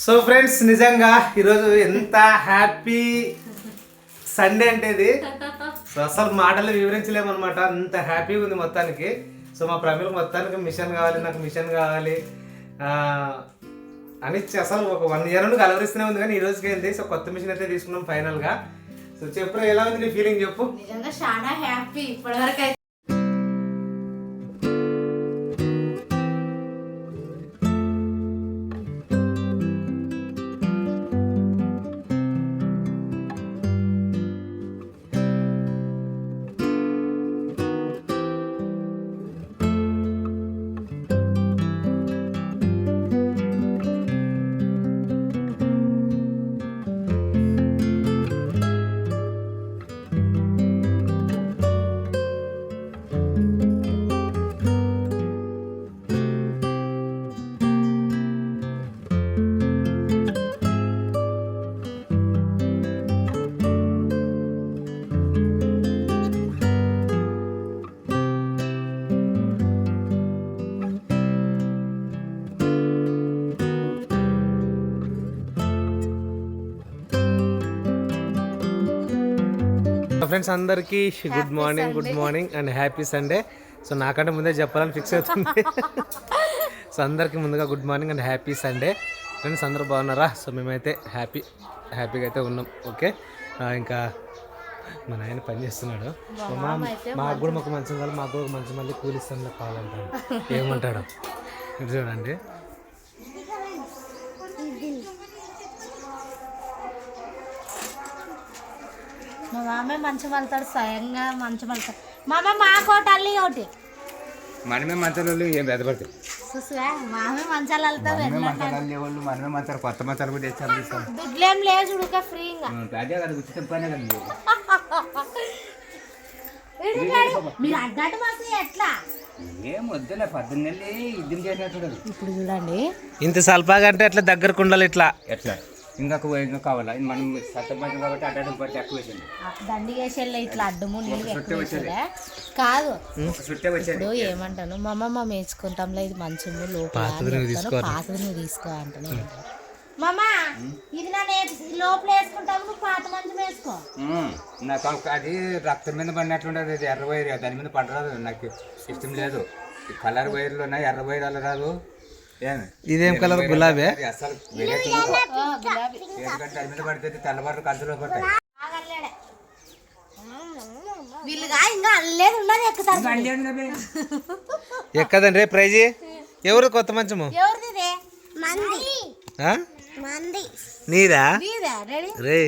So friends నిజంగా ఈరోజు ఎంత హ్యాపీ సండే అంటే ఇది సో అసలు మాటలు వివరించలేమన్నమాట. అంత హ్యాపీగా ఉంది మొత్తానికి. సో మా ప్రమిళకు మొత్తానికి మిషన్ కావాలి, నాకు మిషన్ కావాలి అని అసలు ఒక 1 year నుండి కలవరిస్తూనే ఉంది. కానీ ఈ రోజుకి ఏంటి సో కొత్త మిషన్ అయితే తీసుకున్నాం ఫైనల్గా. సో చెప్పు ఎలా ఉంది నీ ఫీలింగ్ చెప్పు. నిజంగా చాలా హ్యాపీ ఇప్పటివరకు. ఫ్రెండ్స్ అందరికీ good morning and happy Sunday. So నాకంటే ముందే చెప్పాలని ఫిక్స్ అవుతుంది. సో అందరికీ ముందుగా good morning and happy Sunday. Friends అందరూ బాగున్నారా? సో మేమైతే హ్యాపీగా అయితే ఉన్నాం. ఓకే, ఇంకా మా నాయన పని చేస్తున్నాడు. మాకు కూడా ఒక మంచం కావాలి, మాకు కూడా ఒక మంచం మళ్ళీ కూలిస్తాను కావాలంటాడు. ఏమంటాడు చూడండి. మా మామే మంచం వెళ్తాడు, స్వయంగా మంచం వెళ్తాడు. మా కోట అల్లి ఒకటి మనమే మంచాలు ఏం బెదపడతాయి. చూసా మామే మంచాలు వెళ్తావు. మనమే మంచాలు కొత్త మంచాలు కూడా తెచ్చారు. దుడ్లేం లేదు చూడుక ఫ్రీగా. అదే కదా ఉచిత పనే కదా. మీరు అడ్డాటు మాకు ఎట్లా ఏం వద్దులే 18 నెలలు యుద్ధం చేసినట్టు. ఇప్పుడు చూడండి ఇంత సల్పాగా అంటే ఎట్లా దగ్గరకు ఉండాలి ఇట్లా ఎట్లా ఇంకా కావాలా మనం సత్తపంచం కాబట్టి అడ్డం పడితే ఎక్కువ వేసింది. దండి వేసేళ్ళ ఇట్లా అడ్డము నీళ్ళు కాదు. ఇప్పుడు ఏమంటాను మా అమ్మ మేచుకుంటాంలే ఇది మంచము లోపల పాతది నువ్వు తీసుకో అంటాను. మామా ఇది నా లోపల వేసుకుంటాము, నువ్వు పాత మంచం వేసుకో. నాకు అది రక్తం మీద పడినట్లుండదు. అది ఎర్ర వైర్, దాని మీద పడరాదు. నాకు ఇష్టం లేదు. కలర్ వైర్లు ఉన్నాయి, ఎర్ర వైర్ అలా రాదు. ఇదేం కలర్? గులాబీ. అసలు ఎందుకంటే దాని మీద పడితే తెల్లవారు కంచులో పడతాయి. ఎక్కదండి రే ప్రైజ్. ఎవరు కొత్త మంచము? నీదా రే?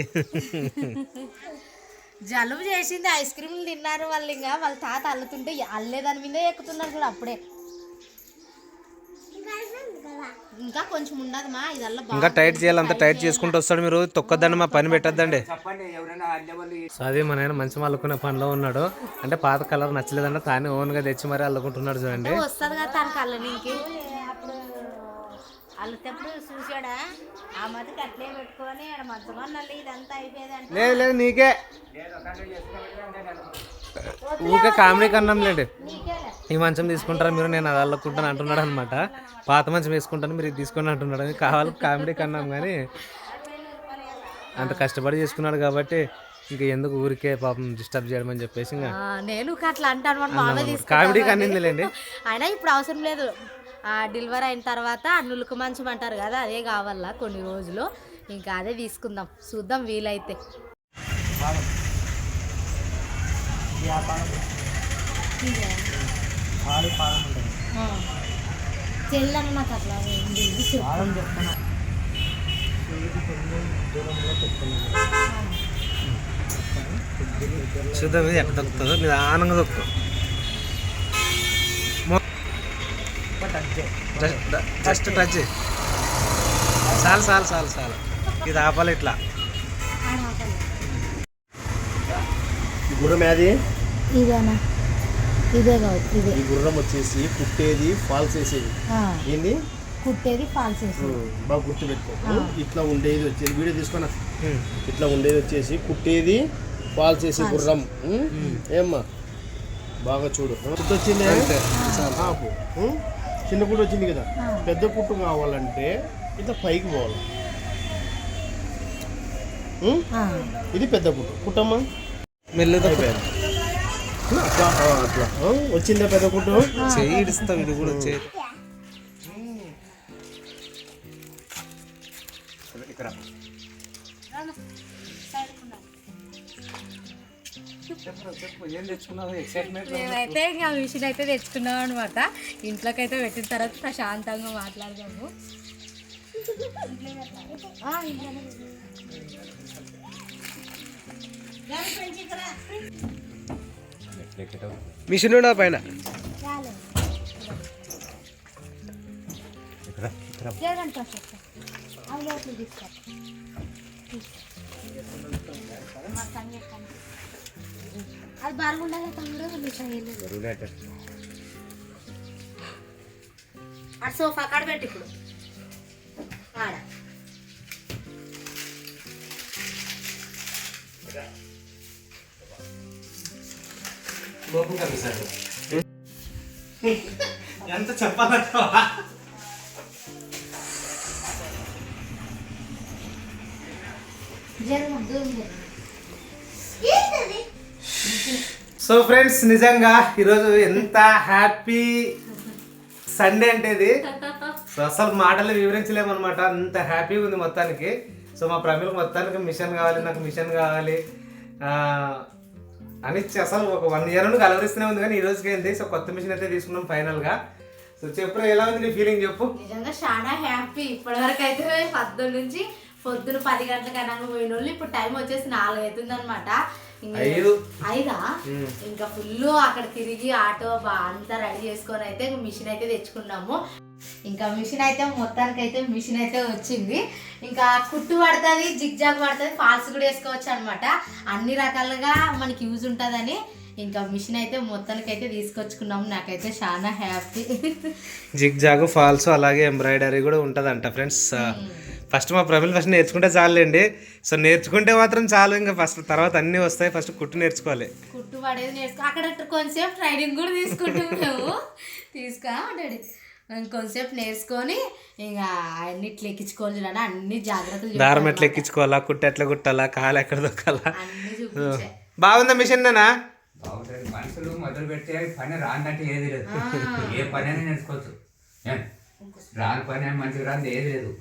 జలుబు చేసింది, ఐస్ క్రీమ్లు తిన్నారు వాళ్ళు. ఇంకా వాళ్ళ తాత అల్లుతుంటే అల్లే దాని మీద ఎక్కుతున్నారు కూడా. అప్పుడే ఇంకా కొంచెం ఉండదు మా ఇదల్లా ఇంకా టైట్ చేయాలి. అంతా టైట్ చేసుకుంటూ వస్తాడు. మీరు తొక్కద్దండి, మా పని పెట్టద్దండి. సో అదే మన ఆయన మంచం అల్లుకునే పనిలో ఉన్నాడు. అంటే పాత కలర్ నచ్చలేదంటే తానే ఓన్గా తెచ్చి మరి అల్లుకుంటున్నాడు. చూడండి వస్తుంది కదా తనకి అల్లనీకి. అప్పుడు అల్లుతప్పుడు చూసాడా ఆ మధ్యకి అట్లే పెట్టుకొని మంచమన్నల్లి ఇదంతా అయిపోయేది. లేదు నీకే ఊకే కామెడీ కన్నాం లేండి. ఈ మంచం తీసుకుంటారా మీరు, నేను అది అల్లుకుంటాను అంటున్నాడు అనమాట. పాత మంచం వేసుకుంటాను మీరు ఇది తీసుకొని అంటున్నాడు. అని కావాలి కామెడీ కన్నాం, కానీ అంత కష్టపడి చేసుకున్నాడు కాబట్టి ఇంకా ఎందుకు ఊరికే పాపం డిస్టర్బ్ చేయడం అని చెప్పేసి ఇంకా నేను అట్లా అంటాను. కామెడీ కన్నింది లేండి. అయినా ఇప్పుడు అవసరం లేదు. డెలివరీ అయిన తర్వాత నులుకు మంచం అంటారు కదా, అదే కావాలా కొన్ని రోజులు. ఇంకా అదే తీసుకుందాం, చూద్దాం వీలైతే. తెల్లని నాకు అట్లా చూద్దాం ఇది ఎక్కడ దొక్కుతుందో. మీరు ఆనందంగా దొక్కుతాం. జస్ట్ టచ్ చాలు. ఇది ఆపాలి ఇట్లా. గుర్రం అది ఇదేనా? ఇదే కాదు, ఇదే. ఈ గుర్రం వచ్చేసి కుట్టేది ఫాల్స్ వేసేది. ఏంది కుట్టేది ఫాల్స్ వేసేది. బాగా గుర్తు పెట్టుకో. ఇట్లా ఉండేది వచ్చేది వీడియో తీసుకున్నా. ఇట్లా ఉండేది వచ్చేసి కుట్టేది ఫాల్స్ వేసే గుర్రం. ఏమ్మా బాగా చూడు. కుట్టు వచ్చింది, చిన్న కుట్టు వచ్చింది కదా. పెద్ద కుట్టు కావాలంటే ఇట్లా పైకి పోవాలి. ఇది పెద్ద కుట్టు కుట్టమ్మా. మెల్లగా అట్లా అట్లా వచ్చిందా పెద్ద కుట్టు? చెయ్యి ఇడుస్తాం, ఇది కూడా చేయి. ఇక్కడ చెప్పు ఏం తెచ్చుకున్నావు? ఎక్సైట్మెంట్. మేమైతే ఇంకా మిషన్ అయితే తెచ్చుకున్నాం అనమాట. ఇంట్లోకి అయితే పెట్టిన తర్వాత ప్రశాంతంగా మాట్లాడదాము. మిషన్ ఉండవు పైన. అది బాగుండాలి తమ్ముడు. అటు సోఫా కాడ పెట్టి ఇప్పుడు ఆడ ఎంత చెప్పాలంటే సో ఫ్రెండ్స్, నిజంగా ఈరోజు ఎంత హ్యాపీ సండే అంటే ఇది సో అసలు మాటలు వివరించలేమన్నమాట. అంత హ్యాపీగా ఉంది మొత్తానికి. సో మా ప్రమిళకు మొత్తానికి మిషన్ కావాలి, నాకు మిషన్ కావాలి అని అసలు ఒక 1 year నుండి కలవరిస్తూనే ఉంది. కానీ ఈ రోజుకి ఏంటి, సో కొత్త మిషన్ అయితే తీసుకున్నాం ఫైనల్గా. సో చెప్పు, ఎలా ఉంది నీ ఫీలింగ్ చెప్పు. నిజంగా చాలా హ్యాపీ. ఇప్పటివరకు అయితే 10 నుంచి పొద్దున 10 గంటలకు అనగా పోయిన వాళ్ళు ఇప్పుడు టైం వచ్చేసి 4 అవుతుంది అనమాట. 5 ఇంకా ఫుల్ అక్కడ తిరిగి ఆటో అంతా రెడీ చేసుకొని అయితే మిషన్ అయితే తెచ్చుకున్నాము. ఇంకా మిషన్ అయితే మొత్తానికి అయితే మిషన్ అయితే వచ్చింది. ఇంకా కుట్టు పడుతుంది, జిగ్ జాగ్ పడుతుంది, ఫాల్స్ కూడా వేసుకోవచ్చు అనమాట. అన్ని రకాలుగా మనకి యూజ్ ఉంటుందని ఇంకా మిషన్ అయితే మొత్తానికి అయితే తీసుకొచ్చుకున్నాము. నాకైతే చాలా హ్యాపీ. జిగ్ జాగ్, ఫాల్స్, అలాగే ఎంబ్రాయిడరీ కూడా ఉంటుందంట ఫ్రెండ్స్. ఫస్ట్ మా ప్రమిళ ఫస్ట్ నేర్చుకుంటే చాలండి. సో నేర్చుకుంటే మాత్రం చాలు, ఇంకా ఫస్ట్ తర్వాత అన్నీ వస్తాయి. ఫస్ట్ కుట్టు నేర్చుకోవాలి. కుట్టు పడేది అక్కడ కొంచెంసేపు ట్రైనింగ్ కూడా తీసుకుంటున్నాము. డాడీ కొంచెంసేపు నేర్చుకొని ఇంకా అన్ని ఇట్లా ఎక్కించుకోవాలి చూడండి, అన్ని జాగ్రత్తలు. దారం ఎట్లా ఎక్కించుకోవాలా, కుట్ట ఎట్లా కుట్టాలా, కాలు ఎక్కడ దొక్కాలా. బాగుందా మిషన్ నానా? బాగుంటుంది. మనుషులు మొదలు పెట్టే పని రానంటే ఏది లేదు. ఏ పని అయినా నేర్చుకోవచ్చు. రాని పని మంచిగా రాని ఏది లేదు.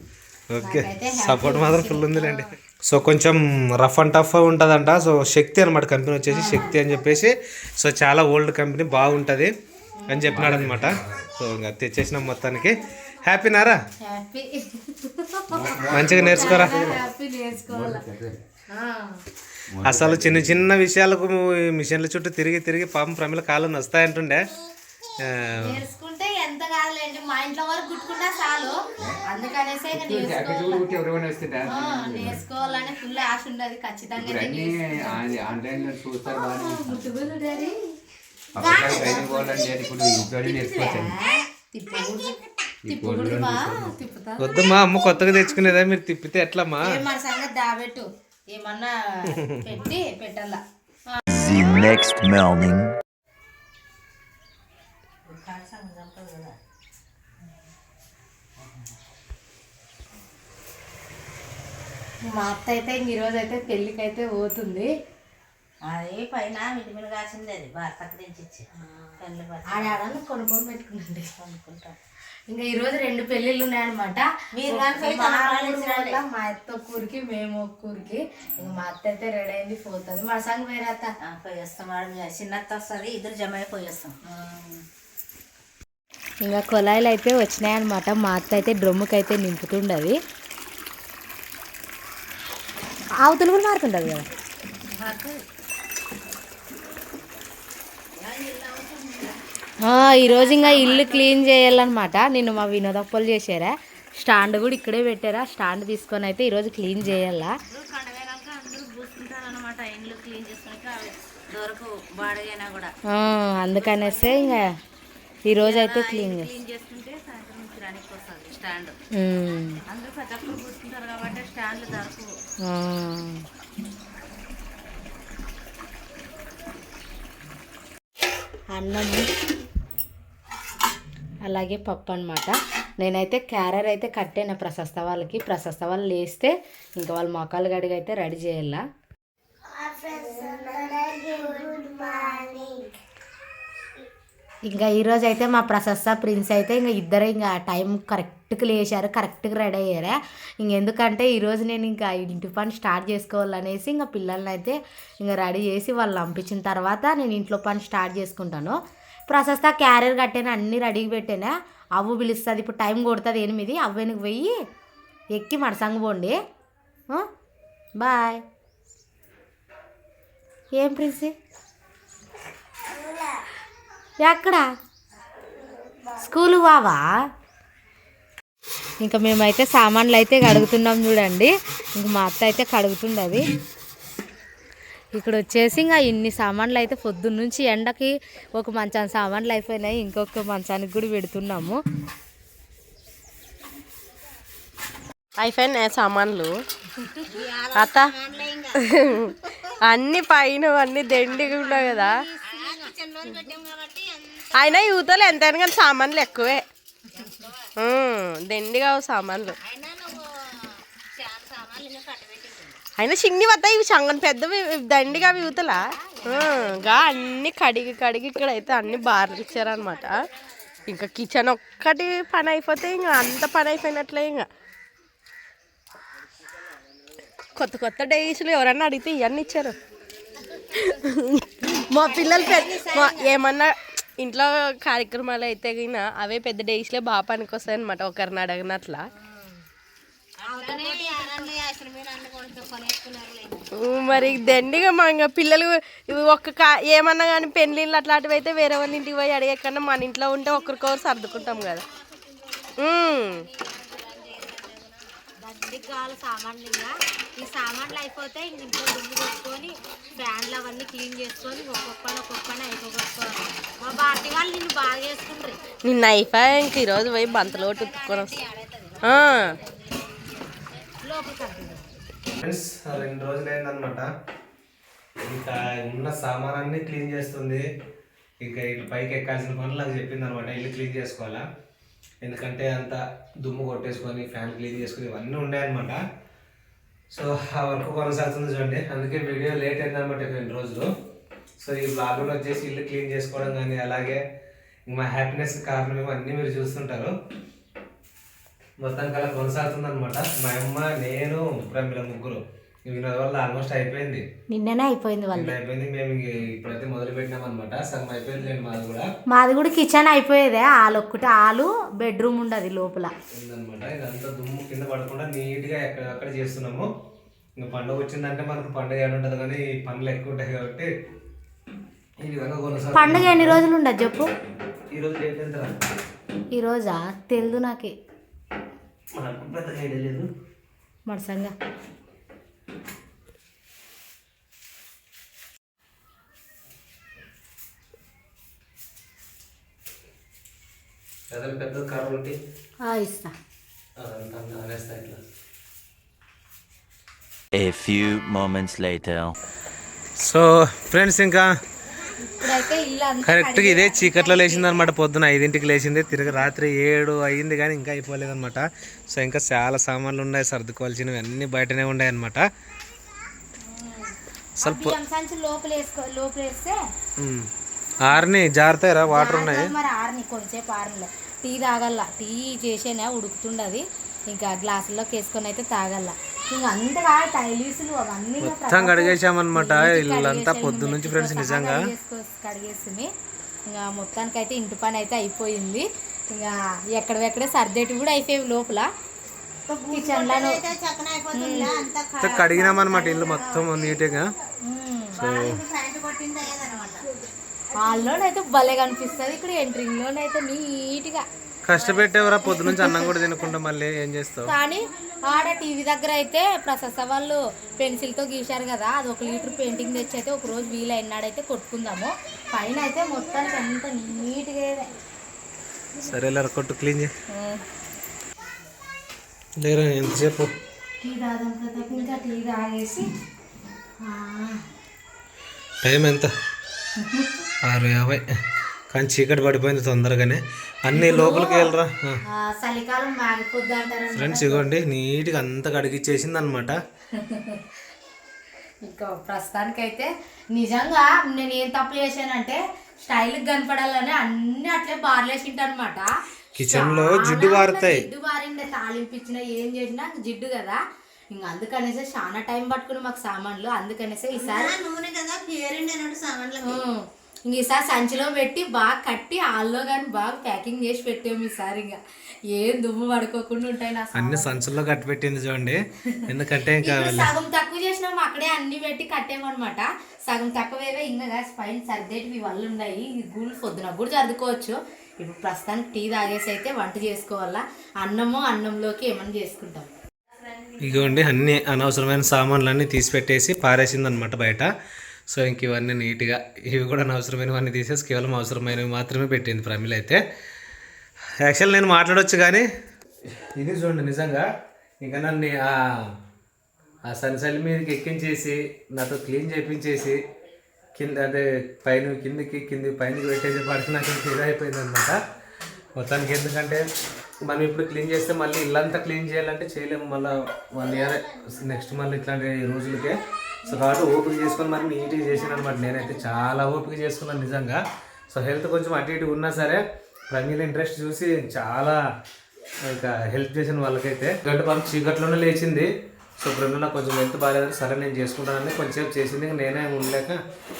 ఓకే, సపోర్ట్ మాత్రం ఫుల్ ఉందిలేండి. సో కొంచెం రఫ్ అండ్ టఫ్ ఉంటుందంట. సో శక్తి అనమాట కంపెనీ వచ్చేసి, శక్తి అని చెప్పేసి. సో చాలా ఓల్డ్ కంపెనీ, బాగుంటుంది అని చెప్పినాడు అనమాట. సో ఇంకా తెచ్చేసినాం మొత్తానికి. హ్యాపీనారా? హ్యాపీ. మంచిగా నేర్చుకోరా. హ్యాపీ నేర్చుకోవాలా. అసలు చిన్న చిన్న విషయాలకు మిషన్ల చుట్టూ తిరిగి తిరిగి పాపం ప్రమిళ కాళ్ళు వస్తాయంటుండే. నేర్చుకుంటే ఎంత కాదులేండి, మా ఇంట్లో వరకు కుట్టుకుంటే చాలు. అందుకనేసి నేర్చుకోవాలని ఫుల్ ఆశ ఉండదు ఖచ్చితంగా. వద్దమ్మా, అమ్మ కొత్తగా తెచ్చుకునేదా, మీరు తిప్పితే ఎట్లమ్మా? మన సంగతి దాబెట్టు, ఏమన్నా పెట్టి పెట్టాలా. మా అత్త అయితే ఈరోజు అయితే పెళ్ళికి అయితే పోతుంది. అది పైన మిటిమిలు కాసింది, అది భర్తకు తెచ్చి ఆడాడని కొనుక్కొని పెట్టుకున్నాండి. కొనుక్కుంటాం. ఇంకా ఈరోజు 2 పెళ్ళిళ్ళు ఉన్నాయన్నమాట. మీరు మా అత్త ఒక్కూరికి, మేము ఒక్కూరికి. ఇంకా మా అత్త అయితే రెడీ అయింది, పోతుంది. మా సంగ వేరే అత్త పోయేస్తాం. చిన్నత్త వస్తుంది, ఇద్దరు జమ అయిపోయేస్తాం. ఇంకా కొలాయిలు అయితే వచ్చినాయన్నమాట. మా అత్త అయితే డ్రమ్ముకి అయితే నింపుతుండది. ఆవుతులు కూడా మారుతుంటుంది కదా. ఈరోజు ఇంకా ఇల్లు క్లీన్ చేయాలన్నమాట. నిన్ను మా వినోదప్పలు చేశారా, స్టాండ్ కూడా ఇక్కడే పెట్టారా. స్టాండ్ తీసుకొని అయితే ఈరోజు క్లీన్ చేయాలా. ఇల్లు క్లీన్ చేసుకుంటే దొరకు బాడగైనా కూడా అందుకనేస్తే ఇంకా ఈరోజు అయితే క్లీన్ చేసుకుంటే సాయంత్రం కిరాణికి వస్తుంది స్టాండ్. అందరూ ప్రతి ఒక్కరు కూర్చుంటారు కాబట్టి స్టాండ్లు దొరకు. అన్నము అలాగే పప్పు అన్నమాట. నేనైతే క్యారియర్ అయితే కట్టాను ప్రశస్త వాళ్ళకి. ప్రశస్త వాళ్ళు లేస్తే ఇంకా వాళ్ళ మొక్కలు గడిగి అయితే రెడీ చేయాల. ఇంకా ఈరోజు అయితే మా ప్రశస్త ప్రిన్స్ అయితే ఇంకా ఇద్దరు ఇంకా టైం కరెక్ట్గా లేచారు, కరెక్ట్గా రెడీ అయ్యారా. ఇంకెందుకంటే ఈరోజు నేను ఇంకా ఇంటి పని స్టార్ట్ చేసుకోవాలనేసి ఇంకా పిల్లల్ని అయితే ఇంకా రెడీ చేసి వాళ్ళు పంపించిన తర్వాత నేను ఇంట్లో పని స్టార్ట్ చేసుకుంటాను. ప్రశస్త క్యారియర్ కట్టాను, అన్నీ రెడీగా పెట్టాను. అవ్వు పిలుస్తుంది, ఇప్పుడు టైం కొడుతుంది 8. అవ్వనికి పోయి ఎక్కి మడసంగ పోండి. బాయ్. ఏం ప్రిన్సి ఎక్కడ స్కూలు బావా? ఇంకా మేమైతే సామాన్లు అయితే కడుగుతున్నాం చూడండి. ఇంక మా అత్త అయితే కడుగుతుండది. ఇక్కడ వచ్చేసి ఇంకా ఇన్ని సామాన్లు అయితే పొద్దున్న నుంచి ఎండకి ఒక మంచాన్ని సామాన్లు అయిపోయినాయి, ఇంకొక మంచానికి కూడా పెడుతున్నాము. అయిపోయినాయి సామాన్లు అత్త. అన్ని పైన అన్ని దండిగా ఉన్నాయి కదా. అయినా యూతలు ఎంతైనా కానీ సామాన్లు ఎక్కువే, దండిగా సామాన్లు. అయినా చిన్ని వద్ద ఇవి సంగం పెద్దవి దండిగా యూతలా గా అన్ని కడిగి ఇక్కడ అయితే అన్ని బార్లు ఇచ్చారనమాట. ఇంకా కిచెన్ ఒక్కటి పని అయిపోతే ఇంకా అంత పని అయిపోయినట్లే. ఇంకా కొత్త డైస్లు ఎవరన్నా అడిగితే ఇవన్నీ ఇచ్చారు. మా పిల్లలు ఏమన్నా ఇంట్లో కార్యక్రమాలు అయితే గినా అవే పెద్ద డైస్లే బాగా పనికి వస్తాయి అనమాట, ఒకరిని అడగనట్లా. మరి దండిగా మా ఇంకా పిల్లలు ఏమన్నా కానీ పెళ్ళిళ్ళు అట్లాంటివి అయితే వేరే వాళ్ళ ఇంటికి పోయి అడిగే కన్నా మన ఇంట్లో ఉంటే ఒకరికొకరు సర్దుకుంటాం కదా. సామాన్లు ఈ సామాన్లు అయిపోతే ఇంట్లో దుమ్ము కొట్టుకొని ఫ్యాన్లు అవన్నీ క్లీన్ చేసుకొని ఒక్కొక్కని అయిపోగొట్టుకోవాలి. మా బాటి వాళ్ళు నిన్ను బాగా చేసుకుంటారు. నిన్న అయిపోయా ఇంక ఈరోజు పోయి బంతలో ఉట్టుకొని ఫ్రెండ్స్ 2 రోజులు అయిందనమాట. ఇంకా ఉన్న సామానాన్ని క్లీన్ చేస్తుంది. ఇంకా ఇటు పైకి ఎక్కాల్సిన పనులు నాకు చెప్పింది అనమాట, ఇల్లు క్లీన్ చేసుకోవాలా. ఎందుకంటే అంత దుమ్ము కొట్టేసుకొని ఫ్యాన్ క్లీన్ చేసుకొని ఇవన్నీ ఉన్నాయన్నమాట. సో ఆ వర్క్ కొనసాగుతుంది చూడండి. అందుకే వీడియో లేట్ అయిందనమాట 2 రోజులు. సో ఈ బ్లాగ్లో వచ్చేసి ఇల్లు క్లీన్ చేసుకోవడం కానీ అలాగే మా హ్యాపీనెస్ కారణం ఇవన్నీ మీరు చూస్తుంటారు. మొత్తానికి అలా కొనసాగుతుంది అనమాట. మా అమ్మ, నేను, ప్రమిళ ముగ్గురు వినోద్ వల్ల ఆల్మోస్ట్ అయిపోయింది. నిన్ననే అయిపోయింది అయిపోయింది. మేము ఇప్పుడైతే మొదలు పెట్టినాం అనమాట. సగం అయిపోయింది లేండి. మాది కూడా కిచెన్ అయిపోయేదే. హాలు బెడ్రూమ్ ఉండదు లోపల ఉందనమాట. ఇదంతా దుమ్ము కింద పడకుండా నీట్గా ఎక్కడెక్కడ చేస్తున్నాము. ఇంకా పండుగ వచ్చిందంటే మనకు పండుగ ఏడుంటుంది కానీ పనులు ఎక్కువ ఉంటాయి కాబట్టి ఈ విధంగా కొనసాగు. పండుగ ఎన్ని రోజులు ఉండదు చెప్పు? ఈరోజు డేట్ ఎంత? ఈరోజా తెలుదు నాకు పెద్దగా ఐడియా లేదు. మడసంగా ఏదైనా పెద్ద కారు ఉంటే ఇస్తా. అదంతా వేస్తా ఇట్లా. A few moments later. So friends ఇంకా కరెక్ట్గా ఇదే చీకట్లో లేచింది అనమాట. పొద్దున 5ంటికి లేచింది, తిరిగి రాత్రి 7 అయ్యింది కానీ ఇంకా అయిపోలేదన్నమాట. సో ఇంకా చాలా సామాన్లు ఉన్నాయి, సర్దుకోవాల్సినవి అన్నీ బయటనే ఉన్నాయి అనమాట. ಸ್ವಲ್ಪ ఆరిని జారుతాయిరా, వాటర్ ఉన్నాయి. మరి ఆరిని కొంచెంసేపు ఆరిని టీ తాగల. టీ చేసేనా ఉడుకుతుండది, ఇంకా గ్లాసుల్లోకి వేసుకొని అయితే తాగల. ఇంకా అంతగా టైలీసులు అవన్నీ మొత్తం కడిగేసామన్నమాట ఇల్లంతా పొద్దు నుంచి ఫ్రెండ్స్. నిజంగా కడిగేస్తుంది. ఇంకా మొత్తానికి అయితే ఇంటి పని అయితే అయిపోయింది. ఇంకా ఎక్కడెక్కడే సర్దేటి కూడా అయిపోయి లోపల కిచెన్లో కడిగినామన్నమాట ఇల్లు మొత్తం నీట్గా. సో హాల్లోనైతే భలే కనిపిస్తుంది, ఇక్కడ ఎంట్రింగ్లోనైతే నీట్గా. కష్టపెట్టేవరా పొద్దు నుంచి అన్నం కూడా తినకుండా మళ్ళీ ఏం చేస్తావు. కానీ ఆడ టీవీ దగ్గర అయితే ప్రశస్త వాళ్ళు పెన్సిల్తో గీశారు కదా, అది 1 లీటర్ పెయింటింగ్ తెచ్చి అయితే ఒక రోజు వీలైనాడైతే కొట్టుకుందాము. పైన అయితే మొత్తానికి అంత నీట్గా. సరేలే కొట్టు క్లీన్ చేయి. లేరా ఎంతసేపు టీ తాగాం కదా, ఇంకా టీ తాగేసి. టైం ఎంత? 6:50. కానీ చీకటి పడిపోయింది తొందరగానే. అన్నీ లోపలికి వెళ్ళరా చలికాలం మాగిపోద్ది అంటారు ఫ్రెండ్స్. ఇగోండి నీట్గా అంతా కడిగిచ్చేసింది అనమాట. ఇంకా ప్రస్తుతానికైతే నిజంగా నేను ఏం తప్పు చేశానంటే స్టైల్కి కనపడాలని అన్ని అట్లే బార్లేసింట అనమాట. కిచెన్ లో జిడ్డు బారుతాయి. జిడ్డు బారిండే తాలింపించిన ఏం చేసినా జిడ్డు కదా, ఇంకా అందుకనేసి చాలా టైం పట్టుకుని మాకు సామాన్లు. అందుకనేసి ఈసారి నూనె కదా పేరండి అన్నట్టు సామాన్లకి. ఇంక ఈసారి సంచిలో పెట్టి బాగా కట్టి హాల్లో కానీ బాగా ప్యాకింగ్ చేసి పెట్టాము ఈసారి. ఇంకా ఏం దుమ్ము పడుకోకుండా ఉంటాయి నా అన్ని సంచుల్లో కట్టి పెట్టింది చూడండి. ఎందుకంటే ఇంకా సగం తక్కువ చేసినాము అక్కడే అన్ని పెట్టి కట్టామన్నమాట. సగం తక్కువేవే ఇంకా పైన సర్దేటివి వల్ల ఉన్నాయి. గూళ్ళు పొద్దున కూడా సర్దుకోవచ్చు. ఇప్పుడు ప్రస్తుతానికి టీ తాగేసి అయితే వంట చేసుకోవాలా. అన్నంలోకి ఏమన్నా చేసుకుంటాం. ఇగోండి అన్ని అనవసరమైన సామాన్లన్నీ తీసి పెట్టేసి పారేసింది అనమాట బయట. సో ఇంక ఇవన్నీ నీట్గా, ఇవి కూడా అనవసరమైనవన్నీ తీసేసి కేవలం అవసరమైనవి మాత్రమే పెట్టింది ప్రమిళ అయితే. యాక్చువల్ నేను మాట్లాడవచ్చు కానీ ఇది చూడండి నిజంగా ఇంకా నన్ను ఆ సన్సైల్ మీదకి ఎక్కించేసి నాతో క్లీన్ చేయించేసి కింద అంటే కిందికి పైనకి పెట్టేసి పడితే నాకు ఇంకా ఇది అయిపోయింది అనమాట మొత్తానికి. ఎందుకంటే మనం ఇప్పుడు క్లీన్ చేస్తే మళ్ళీ ఇల్లంతా క్లీన్ చేయాలంటే చేయలేము. మళ్ళీ 1 ఇయర్ నెక్స్ట్ మళ్ళీ ఇట్లాంటి రోజులకే. సో కాబట్టి ఓపిక చేసుకొని మరి నీట్గా చేసాను అనమాట. నేనైతే చాలా ఓపిక చేసుకున్నాను నిజంగా. సో హెల్త్ కొంచెం అటు ఇటు ఉన్నా సరే ప్రమీల ఇంట్రెస్ట్ చూసి చాలా ఇంకా హెల్ప్ చేసిన వాళ్ళకైతే. గంట పాపం చీకట్లోనే లేచింది. సో ఇప్పుడు నాకు కొంచెం హెల్త్ బాగాలేదు, సరే నేను చేసుకుంటానని కొంచెం చేసింది. నేనే ఉండలేక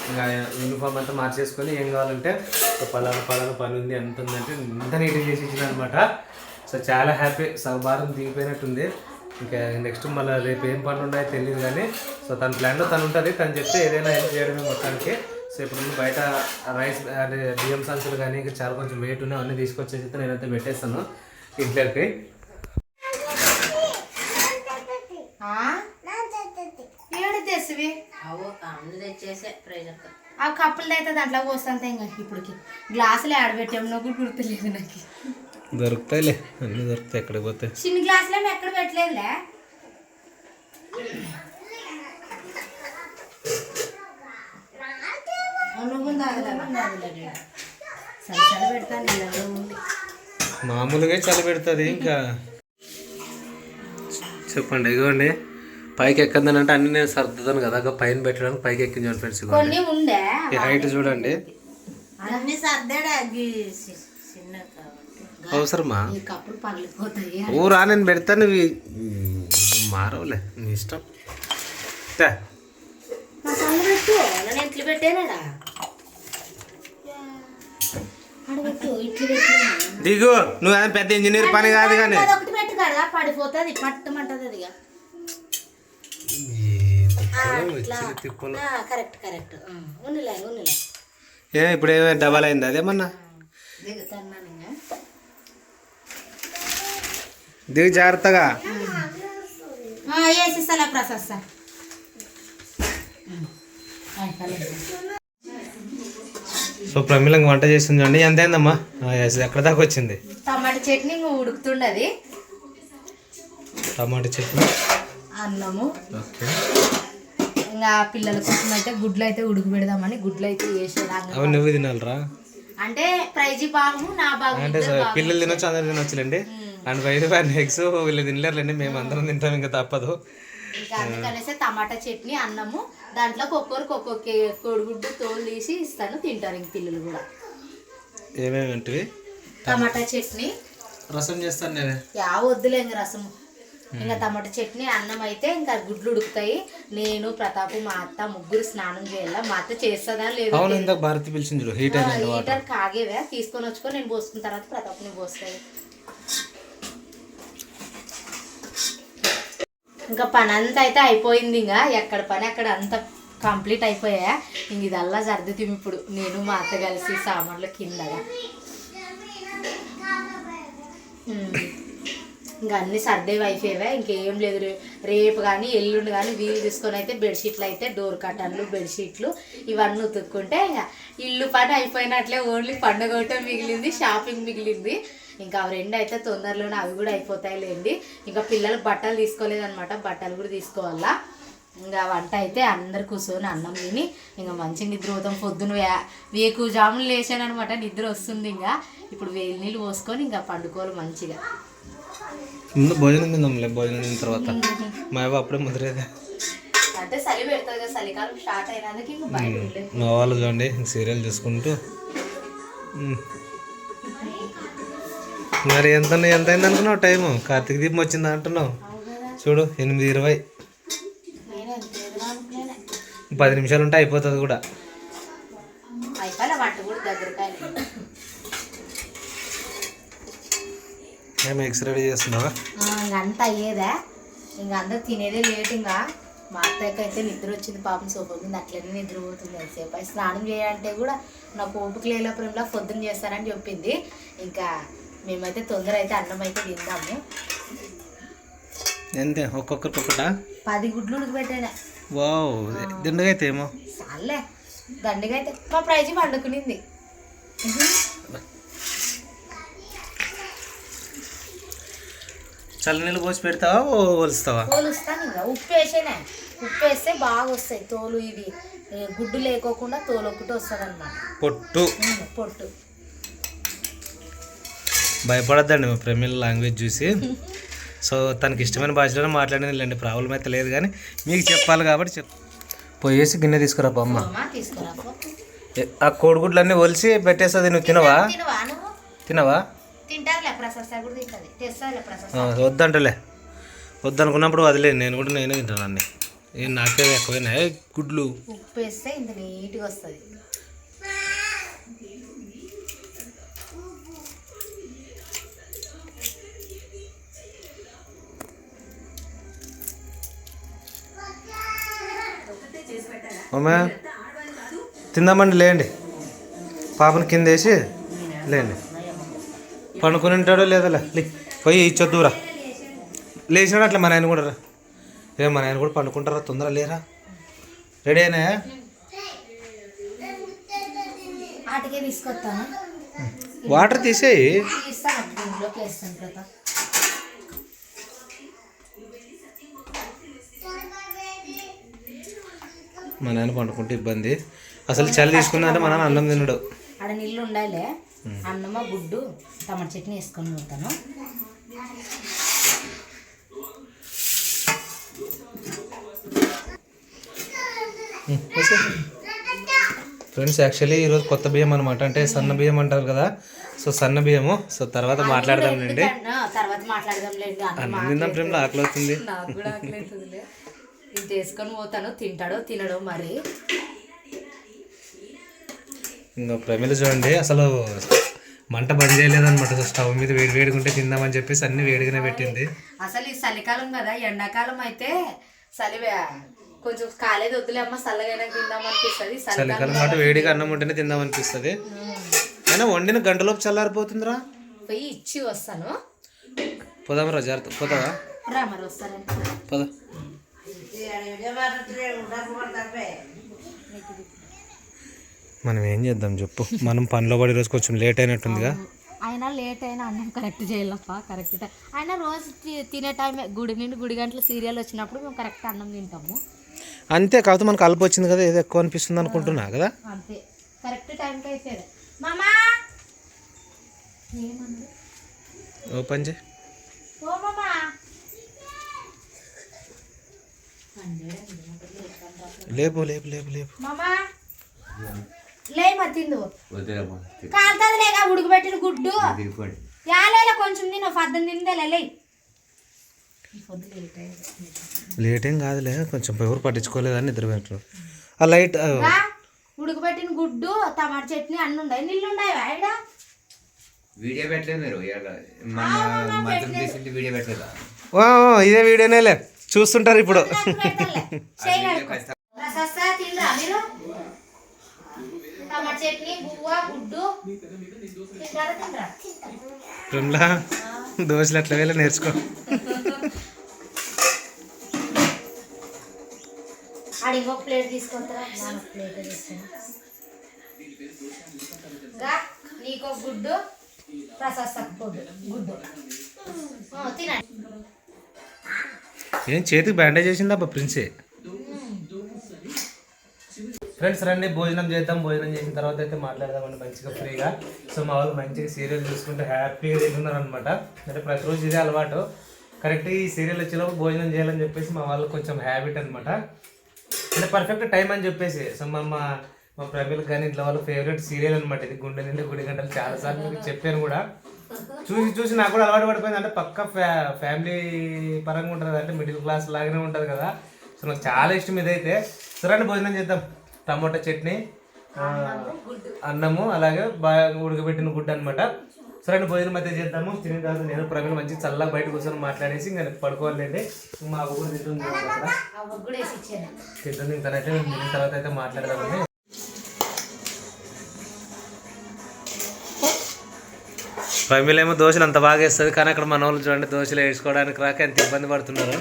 ఇంకా యూనిఫామ్ అంతా మార్చేసుకొని ఏం కావాలంటే సో పలానా పని ఉంది ఎంత ఉందంటే ఇంత నీట్గా చేసి ఇచ్చిన అనమాట. సో చాలా హ్యాపీ. భారం దిగిపోయినట్టుంది. ఇంకా నెక్స్ట్ మళ్ళీ రేపు ఏం పనులు ఉన్నాయో తెలియదు కానీ సో తన ప్లాన్లో తను ఉంటుంది. తను చెప్తే ఏదైనా హెల్ప్ చేయడమే మొత్తానికి. సో ఇప్పుడు బయట రైస్ అంటే బియ్యం సంచులు కానీ ఇంకా చాలా కొంచెం వెయిట్ ఉన్నాయి, అన్నీ తీసుకొచ్చేసి నేనైతే పెట్టేస్తాను ఇంట్లోకి. తెసివి అన్ని తెచ్చేసే ప్రెజర్తో ఆ కప్పులు అయితే దాంట్లో పోస్తాంతే. ఇంకా ఇప్పటికి గ్లాసులు ఆడబెట్టాము నాకు గుర్తులేదు. నాకు దొరుకుతాయిలే, అన్నీ దొరుకుతాయి ఎక్కడికి పోతే. చిన్న గ్లాసులో మేము ఎక్కడ పెట్టలేదులే. మామూలుగా చలి పెడుతుంది. ఇంకా చెప్పండి. ఇదిగోండి పైకి ఎక్కందని అంటే అన్ని నేను సర్దుతాను కదా, పైన పెట్టడానికి పైకి ఎక్కించాను ఫ్రెండ్స్. కొన్ని ఉండే ఈ హైట్ చూడండి. అన్ని సర్దాడా చిన్న అవసరమా? కప్పులు పగిలిపోతాయి. ఊరా నేను పెడతాను, ఇవి మారవులే నీ ఇష్టం. ఇట్లు పెట్టానడా దిగు, నువ్వు అది పెద్ద ఇంజనీర్ పని కాదు కానీ ఒకటి పెట్టు కదా పడిపోతుంది, పట్టమంటది అది. Correct correct ఉన్నలే ఉన్నలే. ఏ ఇప్పుడు ఏమైనా డబల్ అయింది అదేమన్నా? దిగు జాగ్రత్తగా. వేసిస్తా ప్రసాద్ సార్. సో ప్రమిళంగా వంట చేస్తుంది చూడండి. ఎంత అయిందమ్మా? ఎక్కడ దాకా వచ్చింది? టమాటా చట్నీ ఉడుకుతుండది. టమాటా చట్నీ, అన్నము. ఇంకా పిల్లల కోసం అయితే గుడ్లు అయితే ఉడుకు పెడదామని గుడ్లు అయితే వేసేదాన్ని. అవి నువ్వు తినాలరా అంటే ప్రైజీ బాగు నా బాగు అంటే పిల్లలు తినొచ్చు, అందరు తినొచ్చులేండి. అండ్ 5 రూపాయలు ఎగ్స్ వీళ్ళు తినలేరులేండి, మేము అందరం తింటాం, ఇంకా తప్పదు. ఇంకా అందుకనేసి టమాటా చట్నీ అన్నము, దాంట్లో ఒక్కొక్క కోడిగుడ్డు తోలు తీసి ఇస్తాను, తింటారు ఇంక పిల్లలు కూడా. ఏమేమి అంటే టమాటా చట్నీ, రసం చేస్తాను నేను. వద్దులే ఇంక రసము. ఇంకా టమాటా చట్నీ, అన్నం అయితే ఇంకా గుడ్లు ఉడుకుతాయి. నేను ప్రతాపు మా అత్త ముగ్గురు స్నానం చేయాల. మా అత్త చేస్తుందా లేదు, భారతి పిలిచింది హీటర్ కాగేవే తీసుకొని వచ్చుకొని నేను పోసుకున్న తర్వాత ప్రతాప్ని పోస్తాయి. ఇంకా పని అంతా అయితే అయిపోయింది. ఇంకా ఎక్కడ పని అక్కడ అంతా కంప్లీట్ అయిపోయా. ఇంక ఇదల్లా సర్దుతాం ఇప్పుడు నేను మా అత్త కలిసి సామాన్లు కిందగా. ఇంకా అన్ని సర్దే అయిపోయావా, ఇంకేం లేదు. రేపు కానీ ఎల్లుండి కానీ వీలు తీసుకొని అయితే బెడ్షీట్లు అయితే డోర్ కర్టన్లు బెడ్షీట్లు ఇవన్నీ ఉతుక్కుంటే ఇంకా ఇల్లు పని అయిపోయినట్లే. ఓన్లీ పండుగ ఒకటే మిగిలింది, షాపింగ్ మిగిలింది. ఇంకా అవి 2 అయితే తొందరలోనే అవి కూడా అయిపోతాయిలేండి. ఇంకా పిల్లలకు బట్టలు తీసుకోలేదనమాట, బట్టలు కూడా తీసుకోవాలా. ఇంకా వంట అయితే అందరు కూర్చొని అన్నం తిని ఇంకా మంచిగా నిద్ర పోతాం. పొద్దున వేకు జాములు లేచాను అనమాట, నిద్ర వస్తుంది. ఇంకా ఇప్పుడు వేడి నీళ్ళు పోసుకొని ఇంకా పండుకోవాలి మంచిగా. ముందు భోజనం తిందాంలే, భోజనం తిన్న తర్వాత మా అవ్వ అప్పుడే ముదిరేదే. అంటే చలి పెడుతుంది కదా, చలికాలం స్టార్ట్ అయినందుకు ఇంకా బయట ఉండలేదు. మా వాళ్ళు చూడండి సీరియల్ చూసుకుంటూ. మరి ఎంత అయింది అనుకున్నావు టైము? కార్తీక దీపం వచ్చింది అంటున్నావు చూడు, 8:20. 10 నిమిషాలు ఉంటే అయిపోతుంది కూడా. అయిపోయినా వంట కూడా దగ్గరకాయ మేము ఎగ్స్ రెడీ చేస్తున్నావా? ఇంకంతా అయ్యేదా, ఇంక అందరు తినేదే లేట్. ఇంకా మా అత్తయ్యకి అయితే నిద్ర వచ్చింది పాపం, సోఫా మీద అట్లనే నిద్రపోతుంది ఎంతసేపు. అయి స్నానం చేయాలంటే కూడా నాకు ఓపిక లేనప్పుడులా పొద్దున్న చేస్తానని చెప్పింది. ఇంకా మేమైతే తొందర అయితే అన్నం అయితే తిందాము. అంతే, ఒక్కొక్కరికి ఒకటా? 10 గుడ్లు ఉడకబెట్టాను. వావ్, దిండుగా అయితే ఏమో చాలే, దండిగా అయితే మా ప్రైజ్ పండుకునింది. చల్లనీళ్ళు పోసి పెడతావా ఒలుస్తావా? తోలుస్తాను ఇంకా, ఉప్పు వేసేనే. ఉప్పు వేస్తే బాగా వస్తాయి తోలు. ఇది గుడ్డు లేకోకుండా తోలు ఒకటి వస్తుంది అన్నమాట, పొట్టు. పొట్టు. భయపడద్దండి మా ప్రమిళ లాంగ్వేజ్ చూసి. సో తనకి ఇష్టమైన భాషలోనే మాట్లాడేది లేండి, ప్రాబ్లం అయితే లేదు. కానీ మీకు చెప్పాలి కాబట్టి పోయేసి గిన్నె తీసుకురా అమ్మ. తీసుకురా, ఆ కోడిగుడ్లన్నీ ఒలిసి పెట్టేస్తుంది. నువ్వు తినవా? తినవా నువ్వు? తినవా? తింటారులే, ప్రశస్త కూడా తింటుంది, తెస్తారులే ప్రశస్త. వద్దంటలే, వద్దనుకున్నప్పుడు వదిలేదు. నేనే తింటాను అన్నీ. నాకే ఎక్కువైనా గుడ్లు. ఉప్పు వేస్తే ఇంత నీట్గా వస్తుంది. అమ్మా తిందామండి, లేండి. పాపను కింద వేసి లేండి. పండుకొని ఉంటాడో లేదలే, పోయి ఇచ్చొద్దురా. లేచినాడు అట్లా మన ఆయన కూడా రా. మన ఆయన కూడా పండుకుంటారా, తొందర లేరా. రెడీ అయినా? వాటికే తీసుకొస్తాను. వాటర్ తీసేయి. తీస్తాను, దీంట్లోకి వేస్తాను కదా. మా నాన్న పండుకుంటే ఇబ్బంది. అసలు చలి తీసుకున్నా మా నాన్న అన్నం తినడు. ఆడ నీళ్ళు ఉండాలి. అన్నమా గుడ్డు టమాటా చట్నీ వేసుకొని పోతాను. ఫ్రెండ్స్ యాక్చువల్లీ ఈరోజు కొత్త బియ్యం అనమాట, అంటే సన్న బియ్యం అంటారు కదా. సో సన్న బియ్యము. సో తర్వాత మాట్లాడదాంలేండి, తర్వాత మాట్లాడదాంలేండి. అన్నం తిందాం. ప్రేమలో ఆకలి అవుతుంది. నాకు కూడా ఆకలి అవుతుందిలే. ఇది చేసుకొని పోతాను, తింటాడో తినడో మరి. ఇంకా ప్రమిళ చూడండి, అసలు మంట బంద్ చేయలేదన్నమాట. స్టవ్ మీద వేడి వేడిగా ఉంటే తిందామని చెప్పేసి అన్ని వేడిగానే పెట్టింది. అసలు ఈ చలికాలం కదా, ఎండాకాలం అయితే చలి కొంచెం కాలేదు, వద్దులే అమ్మ చల్లగైనా తిందాం అనిపిస్తుంది. చలికాలం కాబట్టి వేడిగా అన్నం ఉంటేనే తిందాం అనిపిస్తుంది. అయినా వండిన గంటలోపు చల్లారిపోతుందిరా. పోయి ఇచ్చి వస్తాను. పోదామరా, జాగ్రత్త. పోతావా? రా మరి, వస్తాను. పోదా. మనం ఏం చేద్దాం చెప్పు. మనం పనిలో పడి రోజు కొంచెం లేట్ అయినట్టుందిగా. అయినా లేట్ అయినా అన్నం కరెక్ట్ చేయాలప్ప, కరెక్ట్ టైం. అయినా రోజు తినే టైమే, గుడి నుండి గుడి గంటల సీరియల్ వచ్చినప్పుడు మేము కరెక్ట్ అన్నం తింటాము. అంతే, కాకపోతే మనకు కలుపు వచ్చింది కదా, ఏదో ఎక్కువ అనిపిస్తుంది అనుకుంటున్నా కదా. అంతే, కరెక్ట్ టైంకి అయిపోయాడు. మామా ఏమన్నా ఓపెన్ చేయి. ఓ మామా, లేపు లేపు లేపు లేపు. మామా లే మరి తిందు. కాలుతుంది లేక ఉడకబెట్టిన గుడ్డు యాలేలా కొంచెం తిను, 18 తిందేలే. లే లేట్ ఏం కాదులే, కొంచెం ఎవరు పట్టించుకోలేదని నిద్ర పెట్టరు. ఆ లైట్ ఉడకబెట్టిన గుడ్డు టమాటా చట్నీ అన్నీ ఉన్నాయి. నీళ్ళు ఉన్నాయి ఆడ. వీడియో పెట్టలేదు మీరు, మధ్యం తీసింది వీడియో పెట్టలేదా? ఇదే వీడియోనేలే చూస్తుంటారు ఇప్పుడు. టమాటా చట్నీ, బువ్వ, గుడ్డు రమ్లా దోశలు అట్లా వేళ నేర్చుకో. ఆడ ఇంకొక ప్లేట్ తీసుకుంటారా? ప్లేట్ తీసుకున్నా. నీకు గుడ్డు, ప్రశస్త గుడ్డు తినండి. ఏం చేతికి బ్యాండేజ్ చేసిందా ప్రిన్సే? ఫ్రెండ్స్ రండి భోజనం చేద్దాం, భోజనం చేసిన తర్వాత అయితే మాట్లాడదామండి మంచిగా ఫ్రీగా. సో మా వాళ్ళు మంచిగా సీరియల్ చూసుకుంటే హ్యాపీగా తింటున్నారు అనమాట. అంటే ప్రతిరోజు ఇదే అలవాటు, కరెక్ట్ ఈ సీరియల్ వచ్చేలోపు భోజనం చేయాలని చెప్పేసి మా వాళ్ళు కొంచెం హ్యాబిట్ అనమాట. అంటే పర్ఫెక్ట్ టైం అని చెప్పేసి. సో మా ప్రజలకు కానీ ఇంట్లో వాళ్ళ ఫేవరెట్ సీరియల్ అనమాట ఇది, గుండె నిండా గుడి గంటలు. చాలాసార్లు మీకు చెప్పాను కూడా, చూసి నాకు కూడా అలవాటు పడిపోయింది. అంటే పక్క ఫ్యామిలీ పరంగా ఉంటుంది, అంటే మిడిల్ క్లాస్ లాగానే ఉంటుంది కదా. సో నాకు చాలా ఇష్టం ఇదైతే. సో రండి భోజనం చేద్దాం. టమోటా చట్నీ, అన్నము, అలాగే బాగా ఉడకబెట్టిన గుడ్డ అనమాట. సో రండి భోజనం అయితే చేద్దాము. తిన్న తర్వాత నేను ప్రవీణ్ మంచి చల్లగా బయట కూర్చొని మాట్లాడేసి ఇంకా పడుకోవాలండి. మా అవ్వ కూడా తింటుంది తింటుంది తనైతే తిన్న తర్వాత అయితే మాట్లాడదామండి. ప్రవీణ్ ఏమో దోశలు అంత బాగా వేస్తుంది, కానీ అక్కడ మన వాళ్ళు చూడండి దోశలు వేసుకోవడానికి రాక ఎంత ఇబ్బంది పడుతున్నారు.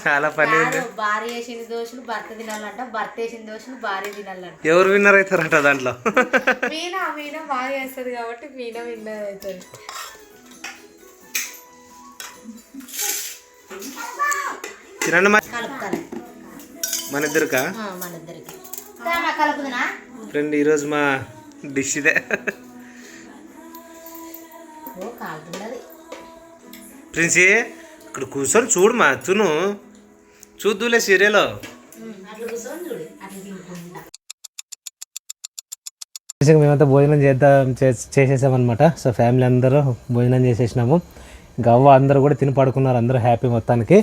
చాలా పని ఉంది. భార్య వేసిన దోశలు భర్త తినాలంట, భర్త వేసిన దోశలు భార్య తినాలంట. ఎవరు విన్నర్ అవుతారంట దాంట్లో? మీనా బాగా వేస్తుంది కాబట్టి మీనా విన్నర్ అవుతుంది. తినండి కలుపుతాను మన ఇద్దరికా? మన ఇద్దరికి కలుపుతున్నా ఫ్రెండ్. ఈరోజు మా డిష్ ఇదే. ప్రిన్సీ ఇక్కడ కూర్చొని చూడు మా అచ్చును చూద్దులే సీరియల్. మేమంతా భోజనం చేసేసామన్నమాట. సో ఫ్యామిలీ అందరూ భోజనం చేసేసినాము. గవ్వ అందరూ కూడా తిని పడుకున్నారు, అందరూ హ్యాపీ మొత్తానికి.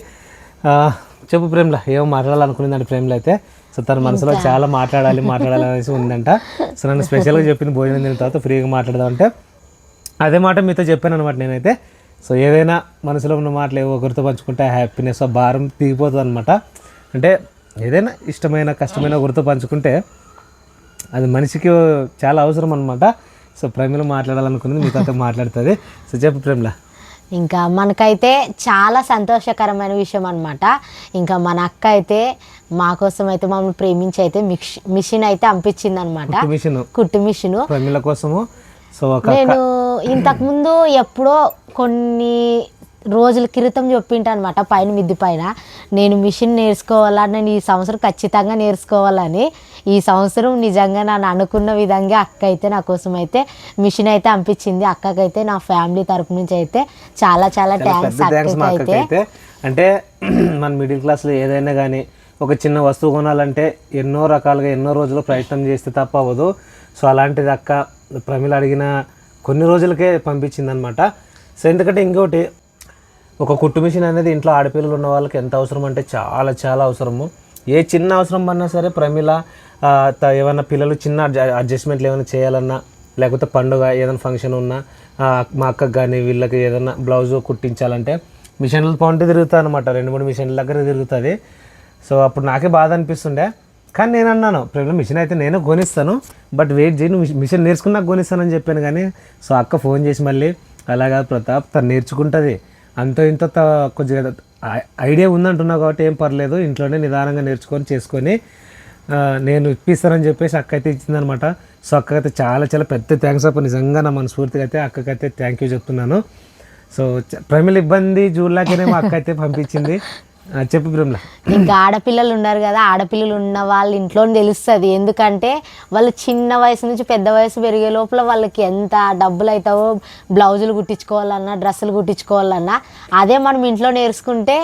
చెప్పు ప్రేమలో ఏమో మాట్లాడాలనుకునేదండి ప్రేమలో అయితే. సో తన మనసులో చాలా మాట్లాడాలి అనేసి ఉందంట. సో నన్ను స్పెషల్గా చెప్పింది భోజనం తిన్న తర్వాత ఫ్రీగా మాట్లాడదామంటే అదే మాట మీతో చెప్పాను అనమాట నేనైతే. సో ఏదైనా మనసులో ఉన్న మాటలు ఒకరితో పంచుకుంటే హ్యాపీనెస్ భారం దిగిపోతుంది అనమాట. అంటే ఏదైనా ఇష్టమైన కష్టమైన ఒకరితో పంచుకుంటే అది మనిషికి చాలా అవసరం అనమాట. సో ప్రేమలో మాట్లాడాలనుకున్నది మీతో మాట్లాడుతుంది. సో చెప్పు ప్రేమలా. ఇంకా మనకైతే చాలా సంతోషకరమైన విషయం అనమాట. ఇంకా మన అక్క అయితే మా కోసం అయితే మమ్మల్ని ప్రేమించి అయితే మిషన్ అయితే పంపించింది అనమాట, కుట్టు మిషన్ ప్రేమల కోసము. సో నేను ఇంతకుముందు ఎప్పుడో కొన్ని రోజుల క్రితం చెప్పింటా అనమాట పైన మిద్ది పైన నేను మిషన్ నేర్చుకోవాలని, నేను ఈ సంవత్సరం ఖచ్చితంగా నేర్చుకోవాలని. ఈ సంవత్సరం నిజంగా నన్ను అనుకున్న విధంగా అక్క అయితే నా కోసం అయితే మిషన్ అయితే పంపించింది. అక్కకైతే నా ఫ్యామిలీ తరపు నుంచి అయితే చాలా చాలా థ్యాంక్స్ అక్కకైతే. అంటే మన మిడిల్ క్లాస్లో ఏదైనా కానీ ఒక చిన్న వస్తువు కొనాలంటే ఎన్నో రకాలుగా ఎన్నో రోజులు ప్రయత్నం చేస్తే తప్ప అవ్వదు. సో అలాంటిది అక్క ప్రమిళ అడిగిన కొన్ని రోజులకే పంపించింది అనమాట. సో ఎందుకంటే ఇంకోటి, ఒక కుట్టు మిషన్ అనేది ఇంట్లో ఆడపిల్లలు ఉన్న వాళ్ళకి ఎంత అవసరం అంటే చాలా చాలా అవసరము. ఏ చిన్న అవసరం పడినా సరే ప్రమిళ ఏమన్నా పిల్లలు చిన్న అడ్జస్ట్మెంట్లు ఏమైనా చేయాలన్నా, లేకపోతే పండుగ ఏదైనా ఫంక్షన్ ఉన్నా మా అక్కకి కానీ వీళ్ళకి ఏదైనా బ్లౌజు కుట్టించాలంటే మిషన్లు పంట తిరుగుతుంది అనమాట. 2-3 మిషన్ల దగ్గర తిరుగుతుంది. సో అప్పుడు నాకే బాధ అనిపిస్తుండే, కానీ నేను అన్నాను ప్రేమ మిషన్ అయితే నేను కొనిస్తాను, బట్ వెయిట్ చేయి, నువ్వు మిషన్ నేర్చుకున్నాక కొనిస్తానని చెప్పాను. కానీ సో అక్క ఫోన్ చేసి మళ్ళీ అలాగా ప్రతాప్ తను నేర్చుకుంటుంది, అంత ఇంత కొద్దిగా ఐడియా ఉందంటున్నావు కాబట్టి ఏం పర్లేదు, ఇంట్లోనే నిదానంగా నేర్చుకొని చేసుకొని నేను ఇప్పిస్తానని చెప్పేసి అక్క అయితే ఇచ్చిందనమాట. సో అక్కకైతే చాలా చాలా పెద్ద థ్యాంక్స్ అప్ప, నిజంగా నా మనస్ఫూర్తిగా అయితే అక్కకైతే థ్యాంక్ యూ చెప్తున్నాను. సో ప్రేమల ఇబ్బంది చూడలేకనే మా అక్క అయితే పంపించింది. చెప్పు ప్రేమల. ఇంకా ఆడపిల్లలు ఉన్నారు కదా, ఆడపిల్లలు ఉన్న వాళ్ళ ఇంట్లో తెలుస్తుంది. ఎందుకంటే వాళ్ళు చిన్న వయసు నుంచి పెద్ద వయసు పెరిగే లోపల వాళ్ళకి ఎంత డబ్బులు అవుతావో బ్లౌజులు కుట్టించుకోవాలన్నా, డ్రెస్సులు కుట్టించుకోవాలన్నా, అదే మనం ఇంట్లో నేర్చుకుంటే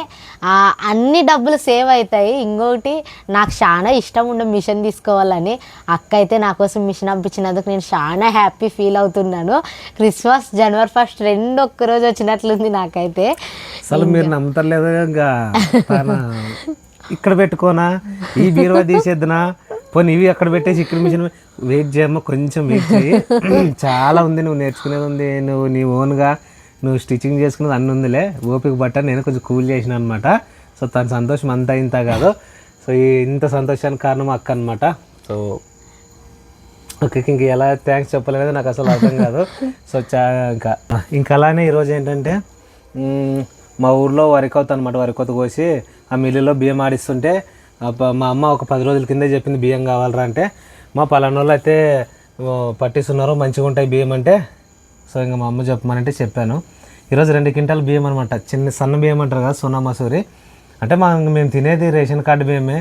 అన్ని డబ్బులు సేవ్ అవుతాయి. ఇంకొకటి నాకు చాలా ఇష్టం ఉండే మిషన్ తీసుకోవాలని. అక్క అయితే నా కోసం మిషన్ పంపించినందుకు నేను చాలా హ్యాపీ ఫీల్ అవుతున్నాను. క్రిస్మస్ జనవరి 1 2 ఒక్కరోజు వచ్చినట్లుంది నాకైతే. అసలు మీరు నమ్ముతలేదు, ఇంకా ఇక్కడ పెట్టుకోనా, ఈ బీరువా తీసేద్దునా, పోనీ ఇవి అక్కడ పెట్టేసి ఇక్కడ మిషన్ వెయిట్ చేయమ్మా, కొంచెం వెయిట్ చేయి, చాలా ఉంది, నువ్వు నేర్చుకునేది ఉంది, నువ్వు నీ ఓన్గా నువ్వు స్టిచ్చింగ్ చేసుకునేది అన్నీ ఉందిలే, ఓపిక పట్ట నేను కొంచెం కూల్ చేసిన అనమాట. సో తన సంతోషం అంతా ఇంత కాదు. సో ఇంత సంతోషానికి కారణం అక్క అనమాట. సో అక్కకి ఇంక ఎలా థ్యాంక్స్ చెప్పలేదు నాకు అసలు అర్థం కాదు. సో ఇంకా అలానే ఈరోజు ఏంటంటే మా ఊర్లో వరికోత అనమాట, వరికోత కోసి ఆ మిల్లులో బియ్యం ఆడిస్తుంటే మా అమ్మ ఒక 10 రోజుల కిందే చెప్పింది బియ్యం కావాలరా అంటే, మా పలానా వాళ్ళు అయితే పట్టిస్తున్నారు మంచిగా ఉంటాయి బియ్యం అంటే. సో ఇంకా మా అమ్మ చెప్పమనంటే చెప్పాను. ఈరోజు 2 క్వింటాల బియ్యం అనమాట, చిన్న సన్న బియ్యం అంటారు కదా, సోనా మసూరి, అంటే మేము తినేది రేషన్ కార్డు బియ్యమే,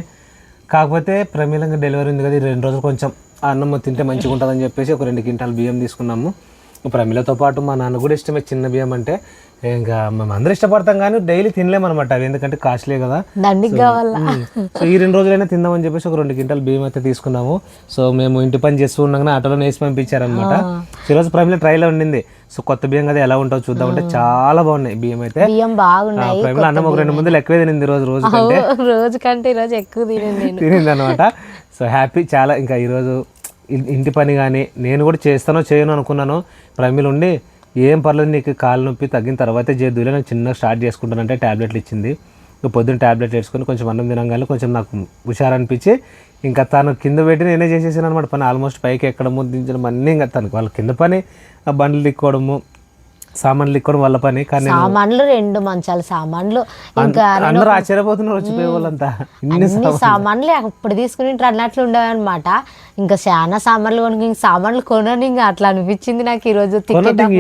కాకపోతే ప్రమీలంగా డెలివరీ ఉంది కదా, ఈ 2 రోజులు కొంచెం అన్నం తింటే మంచిగా ఉంటుందని చెప్పేసి ఒక 2 క్వింటాల బియ్యం తీసుకున్నాము. ప్రమీలతో పాటు మా నాన్న కూడా ఇష్టమే చిన్న బియ్యం అంటే, ఇంకా మేము అందరూ ఇష్టపడతాం కానీ డైలీ తినలేమన్నమాట అవి, ఎందుకంటే కాస్ట్లీ కదా. దండికి కావాలా. సో ఈ 2 రోజులైనా తిందామని చెప్పేసి ఒక 2 క్వింటాల బియ్యం అయితే తీసుకున్నాము. సో మేము ఇంటి పని చేస్తూ ఉండగానే ఆటోలో వేసి పంపించారనమాట. ఈరోజు ప్రమీల ట్రైలో ఉండింది. సో కొత్త బియ్యం కదా ఎలా ఉంటుందో చూద్దామంటే చాలా బాగున్నాయి బియ్యం అయితే. బియ్యం బాగున్నాయి. ప్రమీల అన్నం ఒక 2 ముందులు ఎక్కువే తినింది రోజు కంటే ఈరోజు ఎక్కువ తినింది అనమాట. సో హ్యాపీ చాలా. ఇంకా ఈరోజు ఇంటి పని కానీ నేను కూడా చేస్తానో చేయను అనుకున్నాను. ప్రమీల ఉండి ఏం పర్లేదు నీకు కాలు నొప్పి తగ్గిన తర్వాతే చేద్దులే, నేను చిన్నగా స్టార్ట్ చేసుకుంటానంటే ట్యాబ్లెట్లు ఇచ్చింది. పొద్దున్న ట్యాబ్లెట్ వేసుకొని కొంచెం అన్నం తినగానే కొంచెం నాకు హుషారు అనిపించి ఇంకా తను కింద పెట్టి నేనే చేసేసాను అనమాట పని. ఆల్మోస్ట్ పైకి ఎక్కడము దించడం అన్నీ ఇంకా తనకు వాళ్ళ కింద పని, ఆ బండ్లు దిక్కోవడము, సామాన్లు ఇక్కడం వాళ్ళ పని. కానీ సామాన్లు 2 మంచాల సామాన్లు, ఇంకా అందరూ ఆశ్చర్యపోతున్నారు వచ్చిపోయే వాళ్ళంతా. అన్ని సామాన్లు అప్పుడు తీసుకుని అన్నట్లు ఉండేవన్నమాట. ఇంకా చాలా సామాన్లు కొనుక్కు సామాన్లు కొనని ఇంకా అట్లా అనిపించింది నాకు ఈ రోజు.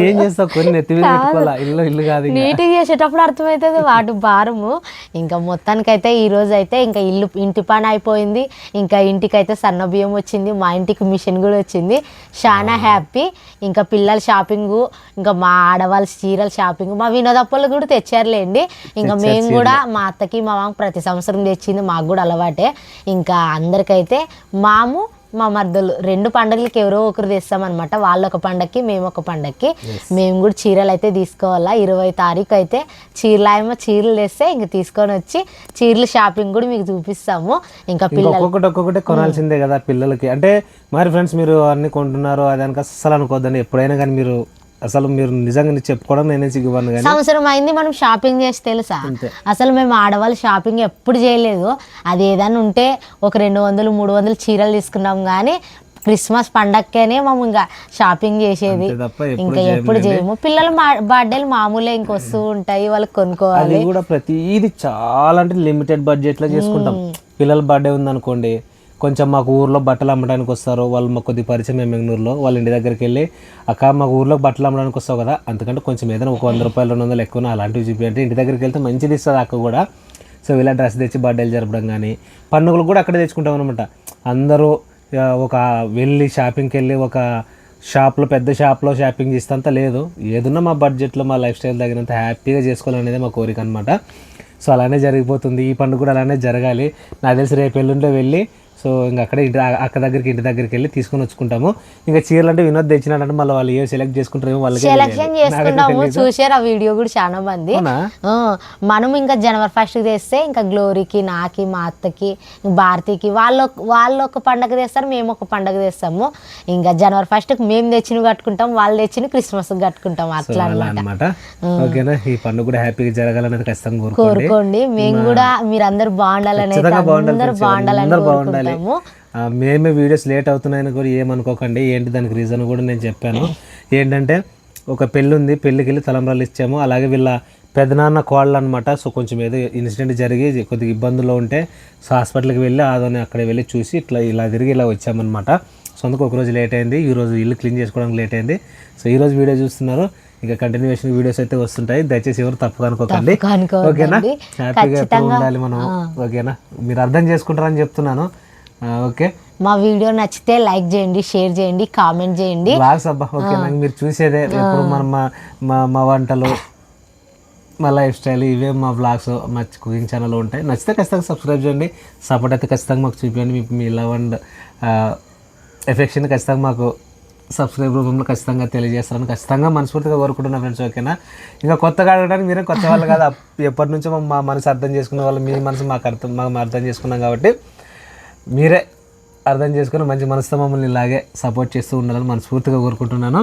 ఏం చేస్తావు కొన్ని నెత్తి మీద పెట్టుకోవాలా, ఇల్లు కాదు. నీట్గా చేసేటప్పుడు అర్థమవుతుంది వాటి భారము. ఇంకా మొత్తానికైతే ఈ రోజు అయితే ఇంకా ఇంటి పని అయిపోయింది. ఇంకా ఇంటికైతే సన్న బియ్యం వచ్చింది, మా ఇంటికి మిషన్ కూడా వచ్చింది. చాలా హ్యాపీ. ఇంకా పిల్లల షాపింగ్, ఇంకా మా ఆడవాళ్ళ చీరల షాపింగ్, మా వినోదప్పలు కూడా తెచ్చారులేండి. ఇంకా మేము కూడా మా అత్తకి మా మామ ప్రతి సంవత్సరం తెచ్చింది, మాకు కూడా అలవాటే. ఇంకా అందరికైతే మా మర్దలు 2 పండుగలకి ఎవరో ఒకరు తెస్తామన్నమాట. వాళ్ళు ఒక పండగకి మేము ఒక పండగకి. మేము కూడా చీరలు అయితే తీసుకోవాలా. 20 తారీఖు అయితే చీరలు తెస్తే ఇంక తీసుకొని వచ్చి చీరల షాపింగ్ కూడా మీకు చూపిస్తాము. ఇంకా ఒక్కొక్కటి కొనాల్సిందే కదా పిల్లలకి. అంటే మరి ఫ్రెండ్స్ మీరు అన్ని కొంటున్నారు అదానికి అస్సలు అనుకోద్దండి. ఎప్పుడైనా కానీ మీరు నిజంగా చెప్పుకోవడం నేనే సిగ్గుపడను. కానీ సంవత్సరం అయింది మనం షాపింగ్ చేసి తెలుసా. అసలు మేము ఆడవాళ్ళు షాపింగ్ ఎప్పుడు చేయలేదు. అది ఏదైనా ఉంటే ఒక 200-300 చీరలు తీసుకున్నాం కానీ క్రిస్మస్ పండగకేనే మేము ఇంకా షాపింగ్ చేసేది, ఇంకా ఎప్పుడు చేయము. పిల్లల బర్త్డేలు మామూలే ఇంక వస్తూ ఉంటాయి, వాళ్ళకి కొనుక్కోవాలి. అది కూడా ప్రతిది చాలా అంటే లిమిటెడ్ బడ్జెట్లో చేసుకుంటాం. పిల్లల బర్త్డే ఉందనుకోండి, కొంచెం మాకు ఊర్లో బట్టలు అమ్మడానికి వస్తారు వాళ్ళు, మాకు కొద్ది పరిచయం బెంగళూరులో. వాళ్ళ ఇంటి దగ్గరికి వెళ్ళి అక్క మాకు ఊర్లో బట్టలు అమ్మడానికి వస్తావు కదా, అంతకంటే కొంచెం ఏదైనా ఒక 100 రూపాయలు 200 ఎక్కువ అలాంటివి చూపి అంటే ఇంటి దగ్గరికి వెళ్తే మంచిది ఇస్తుంది అక్క కూడా. సో ఇలా డ్రెస్ తెచ్చి బర్త్డేలు జరపడం కానీ, పండుగలు కూడా అక్కడే తెచ్చుకుంటాం అనమాట. అందరూ ఒక వెళ్ళి షాపింగ్కి వెళ్ళి ఒక షాప్లో పెద్ద షాప్లో షాపింగ్ చేస్తే లేదు, ఏదున్నా మా బడ్జెట్లో మా లైఫ్ స్టైల్ తగినంత హ్యాపీగా చేసుకోవాలనేది మా కోరిక అనమాట. సో అలానే జరిగిపోతుంది. ఈ పండుగ కూడా అలానే జరగాలి. నాకు తెలిసి రేపు ఎల్లుండే వెళ్ళి సో ఇంకా అక్కడే ఇంటి దగ్గరికి వెళ్ళి తీసుకొని వచ్చుకుంటాము. ఇంకా చీరలు అంటే వినోద్ తెచ్చినాడంటే మళ్ళీ వాళ్ళు ఏం సెలెక్ట్ చేసుకుంటారేమో వాళ్ళకి సెలెక్షన్ చేసుకుంటాము. చూసారు ఆ వీడియో కూడా చాలా మంది. మనం ఇంకా జనవరి 1st తెస్తే ఇంకా గ్లోరీకి, నాకి, మా అత్తకి, భారతికి వాళ్ళు ఒక పండగ తెస్తారు, మేము ఒక పండగ తెస్తాము. ఇంకా జనవరి 1st మేము తెచ్చినవి కట్టుకుంటాం, వాళ్ళు తెచ్చిన క్రిస్మస్ కట్టుకుంటాం. అట్లా అన్నమాట. ఓకేనా, ఈ పండుగ కూడా హ్యాపీగా జరగాలనేది ఖచ్చితంగా కోరుకోండి. మేము కూడా మీరందరూ బాగుండాలని, అందరూ బాగుండాలని. మేమే వీడియోస్ లేట్ అవుతున్నాయని కూడా ఏమనుకోకండి. ఏంటి దానికి రీజన్ కూడా నేను చెప్పాను. ఏంటంటే ఒక పెళ్ళి ఉంది, పెళ్ళికి వెళ్ళి తలంబ్రాలు ఇచ్చాము. అలాగే వీళ్ళ పెదనాన్న కోళ్ళు అనమాట. సో కొంచెం ఏదో ఇన్సిడెంట్ జరిగి కొద్దిగా ఇబ్బందుల్లో ఉంటే సో హాస్పిటల్కి వెళ్ళి అదని అక్కడ వెళ్ళి చూసి ఇలా తిరిగి ఇలా వచ్చామన్నమాట. సో అందుకు ఒకరోజు లేట్ అయింది. ఈరోజు ఇల్లు క్లీన్ చేసుకోవడానికి లేట్ అయింది. సో ఈరోజు వీడియో చూస్తున్నారు, ఇంకా కంటిన్యూషన్ వీడియోస్ అయితే వస్తుంటాయి. దయచేసి ఎవరు తప్పుగా అనుకోకండి. ఓకేనా, హ్యాపీగా ఎప్పుడు ఉండాలి మనం. ఓకేనా, మీరు అర్థం చేసుకుంటారని చెప్తున్నాను. ఓకే, మా వీడియో నచ్చితే లైక్ చేయండి, షేర్ చేయండి, కామెంట్ చేయండి. బ్లాగ్స్ అబ్బా ఓకేనా, మీరు చూసేదే ఎప్పుడు మనం మా వంటలు, మా లైఫ్ స్టైల్, ఇవే మా బ్లాగ్స్ మా కుకింగ్ ఛానల్ ఉంటాయి. నచ్చితే ఖచ్చితంగా సబ్స్క్రైబ్ చేయండి. సపోర్ట్ అయితే ఖచ్చితంగా మాకు చూపించండి. మీ లవ్ అండ్ ఎఫెక్షన్ ఖచ్చితంగా మాకు సబ్స్క్రైబ్ రూపంలో ఖచ్చితంగా తెలియజేస్తారని ఖచ్చితంగా మనస్ఫూర్తిగా కోరుకుంటున్నా ఫ్రెండ్స్. ఓకేనా, ఇంకా కొత్తగా అడగడానికి మీరే కొత్త వాళ్ళు కాదు, ఎప్పటి నుంచో మా మనసు అర్థం చేసుకునే వాళ్ళు, మీ మనసు మేము అర్థం చేసుకున్నాం కాబట్టి మీరే అర్థం చేసుకుని మంచి మనసుతో మమ్మల్ని ఇలాగే సపోర్ట్ చేస్తూ ఉండాలని మనస్ఫూర్తిగా కోరుకుంటున్నాను.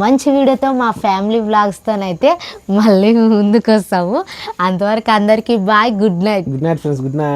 మంచి వీడియోతో మా ఫ్యామిలీ వ్లాగ్స్తోనైతే మళ్ళీ ముందుకు వస్తాము. అంతవరకు అందరికీ bye, good night. Good night friends, good night.